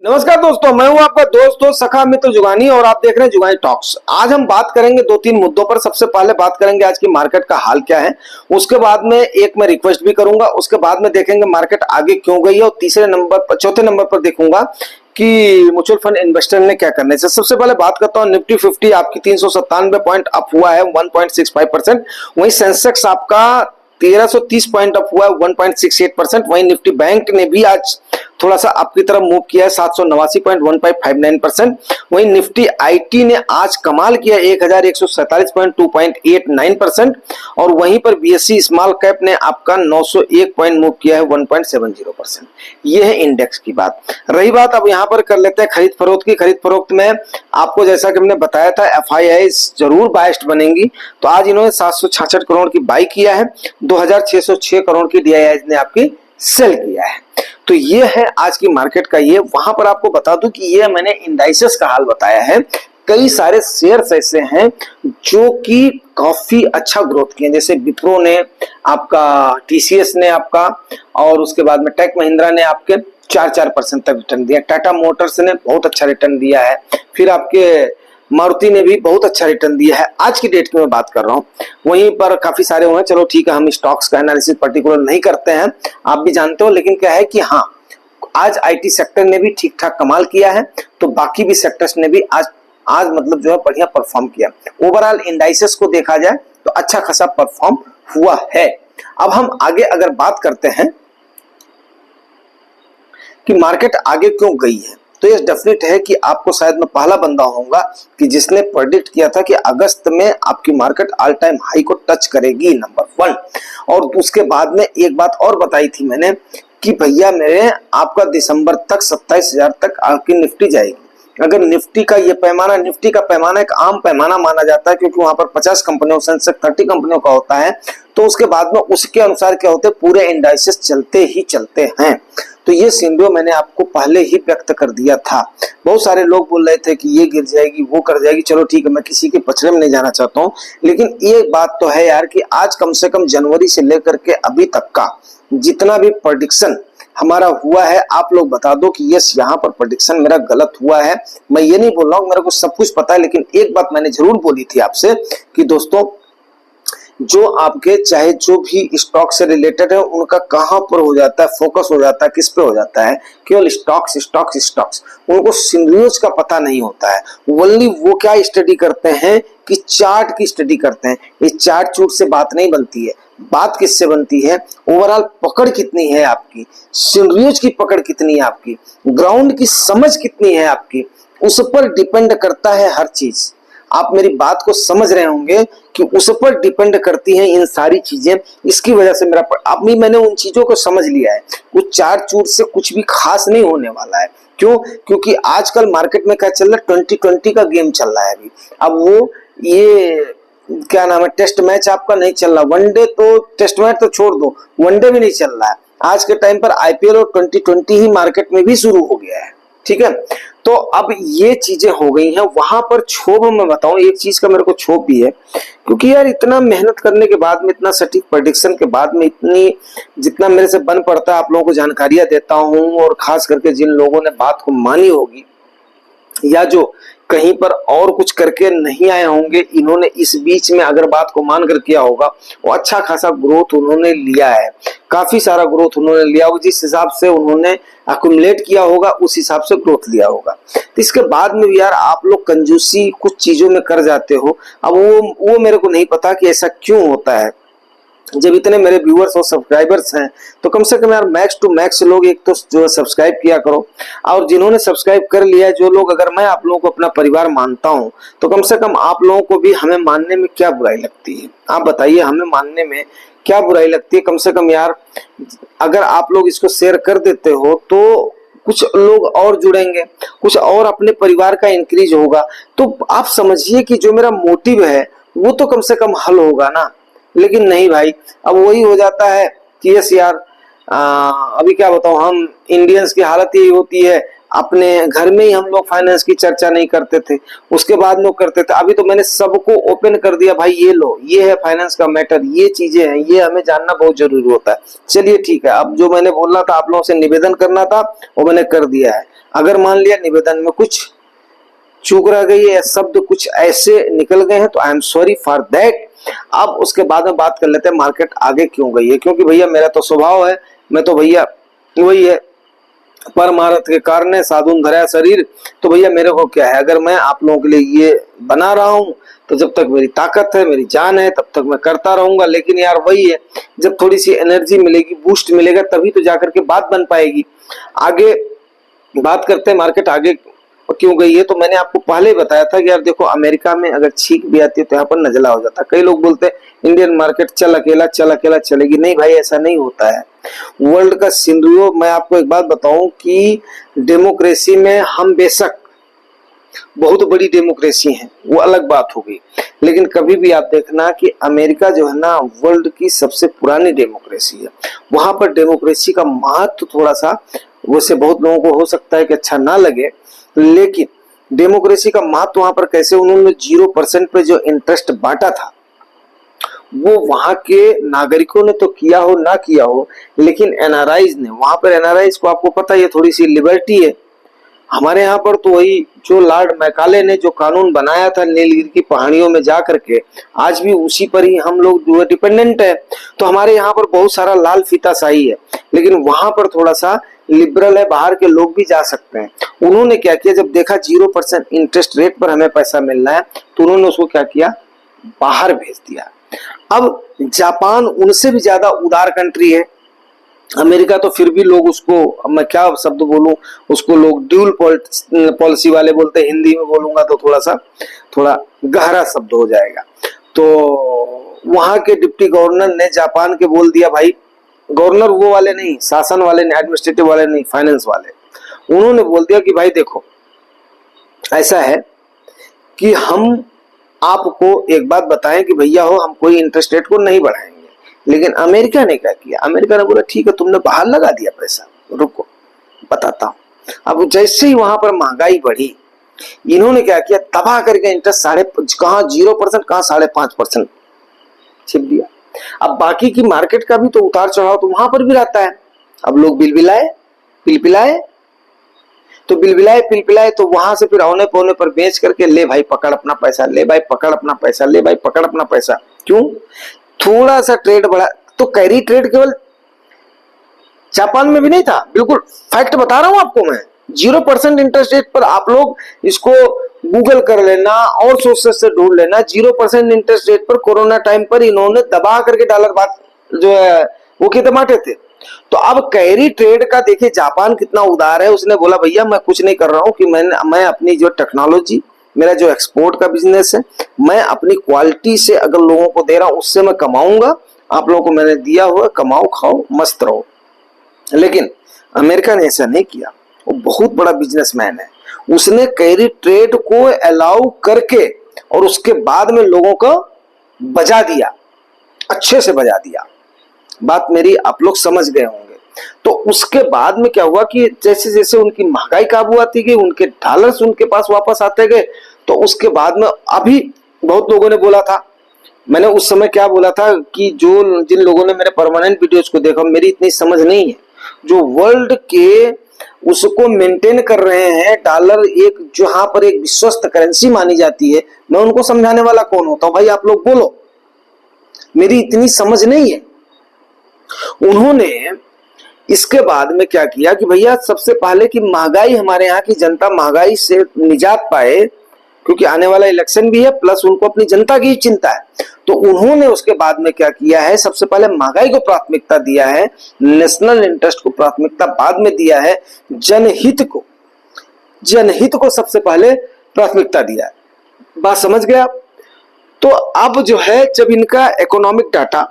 नमस्कार दोस्तों, मैं हूं आपका दोस्त हो सखा मित्र जुगानी और आप देख रहे हैं जुगानी टॉक्स। आज हम बात करेंगे दो तीन मुद्दों पर। सबसे पहले बात करेंगे आज की मार्केट का हाल क्या है, उसके बाद में एक मैं रिक्वेस्ट भी करूंगा, उसके बाद में देखेंगे मार्केट आगे क्यों गई है और चौथे नंबर पर देखूंगा कि म्यूचुअल फंड इन्वेस्टर ने क्या करना है। सबसे पहले बात करता हूं निफ्टी 50 आपकी 397 पॉइंट अप हुआ है 1.65%। वहीं सेंसेक्स आपका 1330 पॉइंट अप हुआ है 1.68%। वहीं निफ्टी बैंक ने भी आज थोड़ा सा अप की तरफ मूव किया है 789.1559%। वहीं निफ्टी आईटी ने आज कमाल किया 1147.2.89%। और वहीं पर बीएससी स्मॉल कैप ने आपका 901 पॉइंट मूव किया है 1.70%। यह है इंडेक्स की बात। रही बात अब यहां पर कर लेते हैं खरीद फरोख्त की। खरीद फरोख्त में आपको जैसा कि हमने बताया था एफआईआई जरूर बाइस्ड बनेंगी, तो आज इन्होंने 766 करोड़ की बाई किया है, 2606 करोड़ की डीआईआई ने आपकी सेल किया है। तो ये है आज की मार्केट का ये। वहां पर आपको बता दूं कि ये मैंने इंडाइसेस का हाल बताया है। कई सारे शेयर्स ऐसे हैं जो कि काफी अच्छा ग्रोथ किए, जैसे विप्रो ने आपका, टीसीएस ने आपका, और उसके बाद में टेक महिंद्रा ने आपके 4% तक रिटर्न दिया। टाटा मोटर्स ने बहुत अच्छा रिटर्न दिया है। फिर आपके मारुति ने भी बहुत अच्छा रिटर्न दिया है। आज की डेट की मैं बात कर रहा हूं, वहीं पर काफी सारे हुए। चलो ठीक है, हम स्टॉक्स का एनालिसिस पर्टिकुलर नहीं करते हैं, आप भी जानते हो। लेकिन क्या है कि हाँ, आज आईटी सेक्टर ने भी ठीक ठाक कमाल किया है, तो बाकी भी सेक्टर्स ने भी आज मतलब जो है बढ़िया परफॉर्म किया। ओवरऑल इंडाइसेस को देखा जाए तो अच्छा खासा परफॉर्म हुआ है। अब हम आगे अगर बात करते हैं कि मार्केट आगे क्यों गई है, तो ये डेफिनेट है कि आपको शायद मैं पहला बंदा होऊंगा कि जिसने प्रेडिक्ट किया था कि अगस्त में आपकी मार्केट ऑल टाइम हाई को टच करेगी, नंबर 1। और उसके बाद में एक बात और बताई थी मैंने कि भैया मेरे आपका दिसंबर तक 27,000 तक आपकी निफ्टी जाएगी। अगर निफ्टी का ये पैमाना, निफ्टी का पैमाना एक आम पैमाना माना जाता है, क्योंकि वहां पर 50 कंपनियों से 30 कंपनियों का होता है, तो उसके बाद में उसके अनुसार क्या होते हैं, पूरे इंडाइसेस चलते ही चलते हैं। तो ये सिनेरियो मैंने आपको पहले ही व्यक्त कर दिया था। बहुत सारे लोग बोल रहे थे कि ये गिर जाएगी, वो कर जाएगी। चलो ठीक है, मैं किसी के पचड़े में नहीं जाना चाहता हूँ, लेकिन ये बात तो है यार कि आज कम से कम जनवरी से लेकर के अभी तक का जितना भी प्रेडिक्शन हमारा हुआ है, आप लोग बता दो कि यस यहाँ पर प्रेडिक्शन मेरा गलत हुआ है। मैं ये नहीं बोल रहा हूँ मेरे को सब कुछ पता है, लेकिन एक बात मैंने जरूर बोली थी आपसे कि दोस्तों, जो आपके चाहे जो भी स्टॉक से रिलेटेड है उनका कहां पर हो जाता है फोकस, हो जाता है किस पे हो जाता है, केवल स्टॉक्स स्टॉक्स स्टॉक्स। उनको सिनेरियोज का पता नहीं होता है। ओनली वो क्या स्टडी करते हैं कि चार्ट की स्टडी करते हैं। ये चार्ट चूट से बात नहीं बनती है। बात किससे बनती है, ओवरऑल पकड़ कितनी है आपकी, सिनेरियोज की पकड़ कितनी है आपकी, ग्राउंड की समझ कितनी है आपकी, उस पर डिपेंड करता है हर चीज। आप मेरी बात को समझ रहे होंगे कि उस पर डिपेंड करती हैं इन सारी चीजें। इसकी वजह से मेरा अभी मैंने उन चीजों को समझ लिया है। कुछ चार चूर से कुछ भी खास नहीं होने वाला है। क्यों? क्योंकि आजकल मार्केट में क्या चल रहा है, 2020 का गेम चल रहा है अभी। अब वो ये क्या नाम है, टेस्ट मैच आपका नहीं चल रहा। वनडे तो, टेस्ट मैच तो छोड़ दो, वनडे भी नहीं चल रहा है आज के टाइम पर। आईपीएल और 2020 ही मार्केट में भी शुरू हो गया है, ठीक है। तो अब ये चीजें हो गई हैं। वहां पर क्षोभ, मैं बताऊं एक चीज का मेरे को क्षोभ भी है, क्योंकि यार इतना मेहनत करने के बाद में, इतना सटीक प्रेडिक्शन के बाद में, इतनी जितना मेरे से बन पड़ता है आप लोगों को जानकारियां देता हूं, और खास करके जिन लोगों ने बात को मानी होगी या जो कहीं पर और कुछ करके नहीं आए होंगे, इन्होंने इस बीच में अगर बात को मान कर किया होगा, वो अच्छा खासा ग्रोथ उन्होंने लिया है। काफी सारा ग्रोथ उन्होंने लिया होगा। जिस हिसाब से उन्होंने अक्यूमुलेट किया होगा उस हिसाब से ग्रोथ लिया होगा। तो इसके बाद में भी यार आप लोग कंजूसी कुछ चीजों में कर जाते हो। अब वो मेरे को नहीं पता कि ऐसा क्यों होता है। जब इतने मेरे व्यूअर्स और सब्सक्राइबर्स हैं, तो कम से कम यार मैक्स टू मैक्स लोग एक तो जो है सब्सक्राइब किया करो। और जिन्होंने सब्सक्राइब कर लिया है, जो लोग, अगर मैं आप लोगों को अपना परिवार मानता हूं, तो कम से कम आप लोगों को भी हमें मानने में क्या बुराई लगती है? आप बताइए, हमें मानने में क्या बुराई लगती है? कम से कम यार अगर आप लोग इसको शेयर कर देते हो तो कुछ लोग और जुड़ेंगे, कुछ और अपने परिवार का इंक्रीज होगा। तो आप समझिए कि जो मेरा मोटिव है वो तो कम से कम हल होगा ना। लेकिन नहीं भाई, अब वही हो जाता है कि यस यार, अभी क्या बताऊं, हम इंडियंस की हालत यही होती है। अपने घर में ही हम लोग फाइनेंस की चर्चा नहीं करते थे, उसके बाद लोग करते थे। अभी तो मैंने सबको ओपन कर दिया, भाई ये लो, ये है फाइनेंस का मैटर, ये चीजें हैं, ये हमें जानना बहुत जरूरी होता है। चलिए ठीक है, अब जो मैंने बोलना था, आप लोगों से निवेदन करना था, वो मैंने कर दिया है। अगर मान लिया निवेदन में कुछ चूक रह गई है या शब्द कुछ ऐसे निकल गए हैं तो I am sorry for that. अब उसके बाद में बात कर लेते हैं मार्केट आगे क्यों गई है, क्योंकि भैया मेरा तो स्वभाव है, मैं तो भैया वही है, परमारथ के कारण साधुन धरा शरीर। तो भैया मेरे को क्या है, अगर मैं आप लोगों के लिए ये बना रहा हूं तो जब तक मेरी ताकत है, मेरी जान है, तब तक मैं करता रहूंगा। लेकिन यार वही है, जब थोड़ी सी एनर्जी मिलेगी, बूस्ट मिलेगा, तभी तो जाकर के बात बन पाएगी। आगे बात करते हैं मार्केट आगे क्यों गई है। तो मैंने आपको पहले ही बताया था कि यार देखो, अमेरिका में अगर छींक भी आती है तो यहाँ पर नजला हो जाता है। कई लोग बोलते हैं इंडियन मार्केट चल अकेला चलेगी, नहीं भाई ऐसा नहीं होता है। वर्ल्ड का सिनेरियो मैं आपको एक बात बताऊं कि डेमोक्रेसी में हम बेशक बहुत बड़ी डेमोक्रेसी है, वो अलग बात हो गई, लेकिन कभी भी आप देखना कि अमेरिका जो है ना वर्ल्ड की सबसे पुरानी डेमोक्रेसी है। वहां पर डेमोक्रेसी का महत्व थोड़ा सा, वैसे बहुत लोगों को हो सकता है कि अच्छा ना लगे, लेकिन डेमोक्रेसी का महत्व वहां पर कैसे, उन्होंने 0% पे जो इंटरेस्ट बांटा था वो वहां के नागरिकों ने तो किया हो ना किया हो, लेकिन एनआरआईज ने, वहां पर एनआरआईज को आपको पता है थोड़ी सी लिबर्टी है। हमारे यहाँ पर तो वही जो लॉर्ड मैकाले ने जो कानून बनाया था नीलगिरी की पहाड़ियों में जा करके, आज भी उसी पर ही हम लोग जो है डिपेंडेंट है। तो हमारे यहाँ पर बहुत सारा लाल फीताशाही है, लेकिन वहां पर थोड़ा सा लिबरल है, बाहर के लोग भी जा सकते हैं। उन्होंने क्या किया, जब देखा 0% इंटरेस्ट रेट पर हमें पैसा मिल रहा है तो उन्होंने उसको क्या किया, बाहर भेज दिया। अब जापान उनसे भी ज्यादा उदार कंट्री है। अमेरिका तो फिर भी लोग उसको, मैं क्या शब्द बोलूं, उसको लोग ड्यूल पॉलिसी वाले बोलते हैं, हिंदी में बोलूंगा तो थोड़ा गहरा शब्द हो जाएगा। तो वहां के डिप्टी गवर्नर ने जापान के बोल दिया, भाई गवर्नर वो वाले नहीं, शासन वाले नहीं, एडमिनिस्ट्रेटिव वाले नहीं, फाइनेंस वाले, उन्होंने बोल दिया कि भाई देखो ऐसा है कि हम आपको एक बात बताएं कि भैया हो, हम कोई इंटरेस्ट रेट को नहीं बढ़ाएंगे। लेकिन अमेरिका ने क्या किया, अमेरिका ने बोला ठीक है, तुमने बाहर लगा दिया पैसा, रुको बताता हूं। अब जैसे ही वहां पर महंगाई बढ़ी, इन्होंने क्या किया, तबाह करके इंटरेस्ट कहां 0% कहां 5.5% छिप दिया। अब बाकी की मार्केट का भी तो उतार चढ़ाव तो वहां पर भी रहता है। अब लोग पिलपिलाए तो वहां से फिर औने पौने पर बेच करके, ले भाई पकड़ अपना पैसा, ले भाई पकड़ अपना पैसा, ले भाई पकड़ अपना पैसा। क्यों, थोड़ा सा ट्रेड बढ़ा तो कैरी ट्रेड केवल जापान में भी नहीं था, बिल्कुल फैक्ट बता रहा हूं आपको मैं। 0% इंटरेस्ट रेट पर आप लोग इसको गूगल कर लेना और सोर्सेस से ढूंढ लेना, 0% इंटरेस्ट रेट पर कोरोना टाइम पर इन्होंने दबा करके डॉलर बात जो है वो कितने बांटे थे। तो अब कैरी ट्रेड का देखिए जापान कितना उदार है, उसने बोला भैया मैं कुछ नहीं कर रहा हूं कि मैं अपनी जो टेक्नोलॉजी, मेरा जो एक्सपोर्ट का बिजनेस है, मैं अपनी क्वालिटी से अगर लोगों को दे रहा हूं उससे मैं कमाऊंगा, आप लोगों को मैंने दिया हुआ, कमाओ खाओ मस्त रहो। लेकिन अमेरिका ने ऐसा नहीं किया, वो बहुत बड़ा बिजनेसमैन है, उसने कैरी ट्रेड को अलाउ करके और उसके बाद में लोगों को बजा दिया, अच्छे से बजा दिया। बात मेरी आप लोग समझ गए होंगे। तो उसके बाद में क्या हुआ कि जैसे जैसे उनकी महंगाई काबू आती गई, उनके डॉलर्स उनके पास वापस आते गए। तो उसके बाद में अभी बहुत लोगों ने बोला था, मैंने उस समय क्या बोला था कि जिन लोगों ने मेरे परमानेंट वीडियोस को देखा, मेरी इतनी समझ नहीं है, जो वर्ल्ड के उसको मेंटेन कर रहे हैं डॉलर, एक जहां पर एक विश्वस्त करेंसी मानी जाती है, मैं उनको समझाने वाला कौन होता हूं भाई, आप लोग बोलो, मेरी इतनी समझ नहीं है। उन्होंने इसके बाद में क्या किया कि भैया सबसे पहले कि महंगाई, हमारे यहाँ की जनता महंगाई से निजात पाए, क्योंकि आने वाला इलेक्शन भी है, प्लस उनको अपनी जनता की चिंता है। तो उन्होंने उसके बाद में क्या किया है, सबसे पहले महंगाई को प्राथमिकता दिया है, नेशनल इंटरेस्ट को प्राथमिकता बाद में दिया है, जनहित को सबसे पहले प्राथमिकता दिया है। बात समझ गया। तो अब जो है, जब इनका इकोनॉमिक डाटा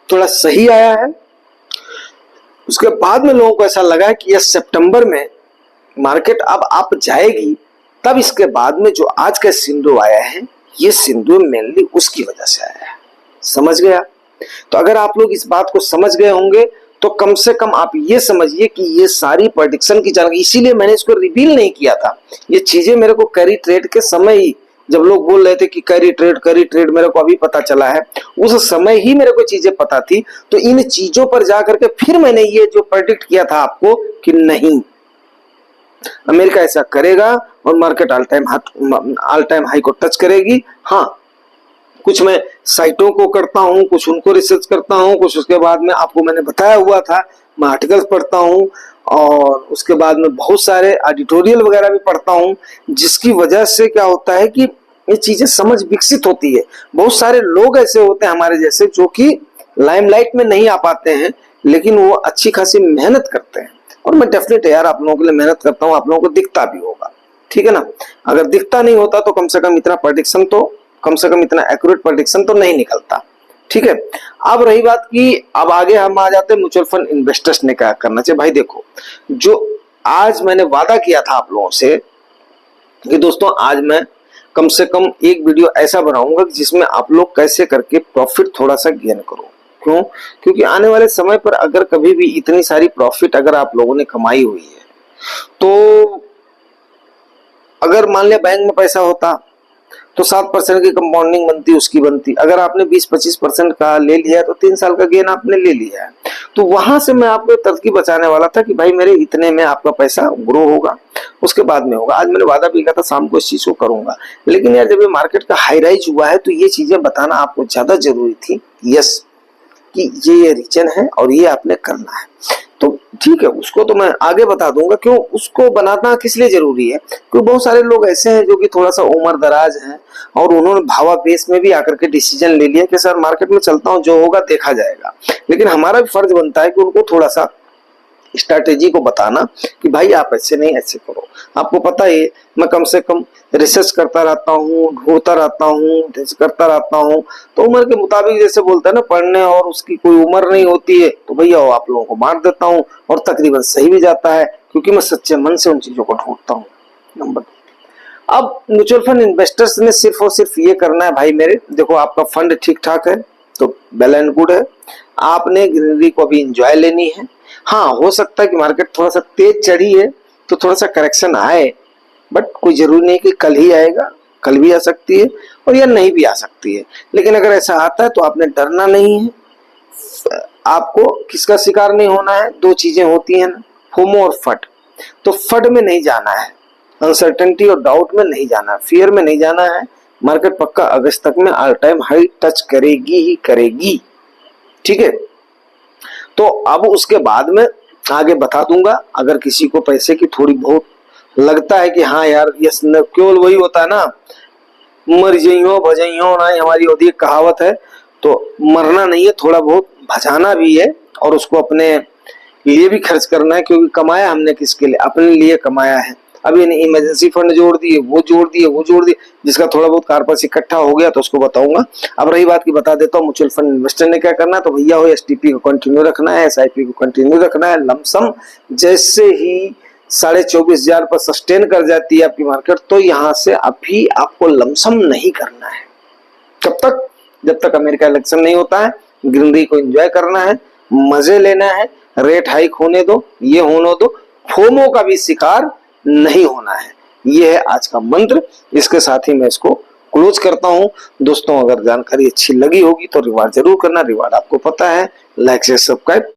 थोड़ा सही आया है, उसके बाद में लोगों को ऐसा लगा कि यह सितंबर में मार्केट अब अप जाएगी, तब इसके बाद में जो आज का सिंधु आया है, ये सिंधु मेनली उसकी वजह से आया है। समझ गया। तो अगर आप लोग इस बात को समझ गए होंगे तो कम से कम आप ये समझिए कि ये सारी प्रेडिक्शन की जानकारी, इसीलिए मैंने इसको रिवील नहीं किया था। ये चीजें मेरे को कैरी ट्रेड के समय ही, जब लोग बोल रहे थे कि कैरी ट्रेड मेरे को अभी पता चला है, उस समय ही मेरे को चीजें पता थी। तो इन चीजों पर जाकर के फिर मैंने ये जो प्रेडिक्ट किया था आपको कि नहीं, अमेरिका ऐसा करेगा और मार्केट ऑल टाइम हाई को टच करेगी। हाँ, कुछ मैं साइटों को करता हूँ, कुछ उनको रिसर्च करता हूँ, कुछ उसके बाद में आपको मैंने बताया हुआ था, मैं आर्टिकल्स पढ़ता हूँ और उसके बाद में बहुत सारे एडिटोरियल वगैरह भी पढ़ता हूँ, जिसकी वजह से क्या होता है कि ये चीजें समझ विकसित होती है। बहुत सारे लोग ऐसे होते हैं हमारे जैसे जो कि लाइमलाइट में नहीं आ पाते हैं, लेकिन वो अच्छी खासी मेहनत करते हैं। और मैं डेफिनेट यार आप लोगों के लिए मेहनत करता हूँ, आप लोगों को दिखता भी होगा, ठीक है ना। अगर दिखता नहीं होता तो कम से कम इतना प्रेडिक्शन तो, कम से कम इतना एक्यूरेट प्रेडिक्शन तो नहीं निकलता, ठीक है। अब रही बात कि अब आगे हम आ जाते हैं म्यूचुअल फंड इन्वेस्टर्स ने क्या करना चाहिए। भाई देखो, जो आज मैंने वादा किया था आप लोगों से कि दोस्तों आज मैं कम से कम एक वीडियो ऐसा बनाऊंगा जिसमें आप लोग कैसे करके प्रॉफिट थोड़ा सा गेन करो। क्यों? क्योंकि आने वाले समय पर अगर कभी भी इतनी सारी प्रॉफिट अगर आप लोगों ने कमाई हुई है, तो अगर मान लिया बैंक में पैसा होता तो 7% की कंपाउंडिंग बनती, उसकी बनती। अगर आपने 20-25% का ले लिया है तो 3 साल का गेन आपने ले लिया है। तो वहां से मैं आपको तरकीब बचाने वाला था कि भाई मेरे इतने में आपका पैसा ग्रो होगा, उसके बाद में होगा। आज मैंने वादा भी किया था शाम को इस चीज को करूंगा, लेकिन यार जब ये मार्केट का हाई राइज हुआ है तो ये चीजें बताना आपको ज्यादा जरूरी थी। यस, कि ये रीजन है और ये आपने करना है, तो ठीक है, उसको तो मैं आगे बता दूंगा। क्यों उसको बनाना किस लिए जरूरी है? क्योंकि बहुत सारे लोग ऐसे हैं जो कि थोड़ा सा उम्र दराज हैं और उन्होंने भावावेश में भी आकर के डिसीजन ले लिया कि सर मार्केट में चलता हूं, जो होगा देखा जाएगा। लेकिन हमारा भी फर्ज बनता है कि उनको थोड़ा सा स्ट्रैटेजी को बताना कि भाई आप ऐसे नहीं, ऐसे करो। आपको पता है मैं कम से कम रिसर्च करता रहता हूँ, ढूंढता रहता हूँ, करता रहता हूँ। तो उम्र के मुताबिक जैसे बोलता है ना, पढ़ने और उसकी कोई उम्र नहीं होती है, तो भैया आप लोगों को मार देता हूँ और तकरीबन सही भी जाता है, क्योंकि मैं सच्चे मन से उन चीजों को ढूंढता हूँ। नंबर 2, अब म्यूचुअल फंड इन्वेस्टर्स ने सिर्फ और सिर्फ ये करना है भाई मेरे, देखो आपका फंड ठीक ठाक है तो वेल एंड गुड है, आपने ग्रीनरी को भी इंजॉय लेनी है। हाँ, हो सकता है कि मार्केट थोड़ा सा तेज चढ़ी है तो थोड़ा सा करेक्शन आए, बट कोई जरूरी नहीं कि कल ही आएगा, कल भी आ सकती है और या नहीं भी आ सकती है। लेकिन अगर ऐसा आता है तो आपने डरना नहीं है, आपको किसका शिकार नहीं होना है। 2 चीजें होती हैं ना, फोमो और फट। तो फट में नहीं जाना है, अनसर्टेनिटी और डाउट में नहीं जाना है, फियर में नहीं जाना है। मार्केट पक्का अगस्त तक में ऑल टाइम हाई टच करेगी ही करेगी, ठीक है। तो अब उसके बाद में आगे बता दूंगा। अगर किसी को पैसे की थोड़ी बहुत लगता है कि हाँ यार यस, केवल वही होता है ना, मर जइयो भजइयो ना, हमारी होती है कहावत है। तो मरना नहीं है, थोड़ा बहुत भजाना भी है और उसको अपने लिए भी खर्च करना है, क्योंकि कमाया हमने किसके लिए? अपने लिए कमाया है। अभी इमरजेंसी फंड जोड़ दिए, वो जोड़ दिए, वो जोड़ दिए, जिसका थोड़ा बहुत कारपास इकट्ठा हो गया तो उसको बताऊंगा। अब रही बात की बता देता हूँ म्यूचुअल फंड इन्वेस्टर ने क्या करना है। तो भैया हो एसटीपी को कंटिन्यू रखना है, एसआईपी को कंटिन्यू रखना है। लमसम जैसे ही 24,500 पर सस्टेन कर जाती है आपकी मार्केट, तो यहाँ से अभी आपको लमसम नहीं करना है। कब तक? जब तक अमेरिका इलेक्शन नहीं होता है। ग्रीनरी को एंजॉय करना है, मजे लेना है, रेट हाइक होने दो, ये होने दो, फोमो का भी शिकार नहीं होना है। ये है आज का मंत्र। इसके साथ ही मैं इसको क्लोज करता हूं। दोस्तों अगर जानकारी अच्छी लगी होगी तो रिवार्ड जरूर करना, रिवार्ड आपको पता है, लाइक से सब्सक्राइब